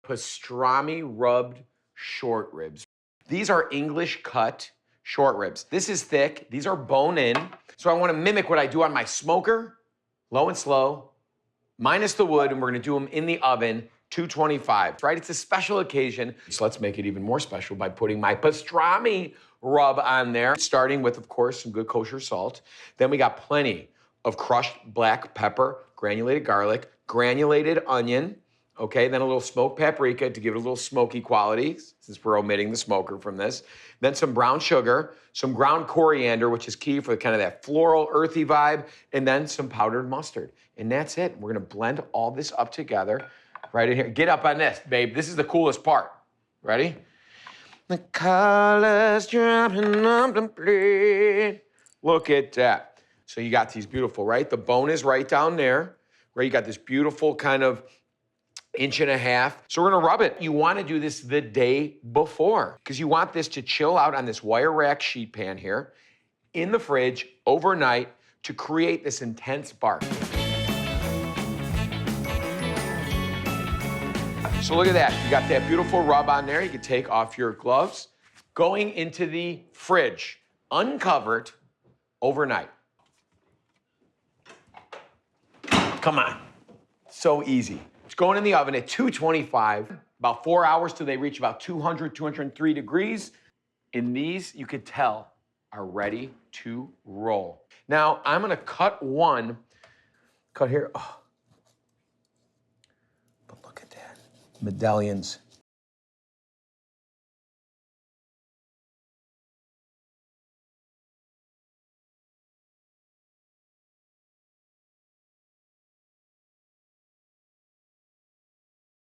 pastrami rubbed short ribs. These are English cut short ribs. This is thick. These are bone in. So I want to mimic what I do on my smoker, low and slow, minus the wood, and we're going to do them in the oven, 225, right? It's a special occasion. So let's make it even more special by putting my pastrami rub on there, starting with, of course, some good kosher salt. Then we got plenty of crushed black pepper, granulated garlic, granulated onion, okay? Then a little smoked paprika to give it a little smoky quality, since we're omitting the smoker from this. Then some brown sugar, some ground coriander, which is key for kind of that floral, earthy vibe, and then some powdered mustard. And that's it. We're gonna blend all this up together right in here. Get up on this, babe. This is the coolest part. Ready? The colors dropping on the plate. Look at that. So you got these beautiful, right? The bone is right down there, right? You got this beautiful kind of 1.5 inches. So we're gonna rub it. You wanna do this the day before because you want this to chill out on this wire rack sheet pan here in the fridge overnight to create this intense bark. So look at that. You got that beautiful rub on there. You can take off your gloves. Going into the fridge, uncovered, overnight. Come on. So easy. It's going in the oven at 225, about 4 hours till they reach about 200, 203 degrees. And these, you could tell, are ready to roll. Now, I'm gonna cut one. Cut here. Oh. But look at that. Medallions.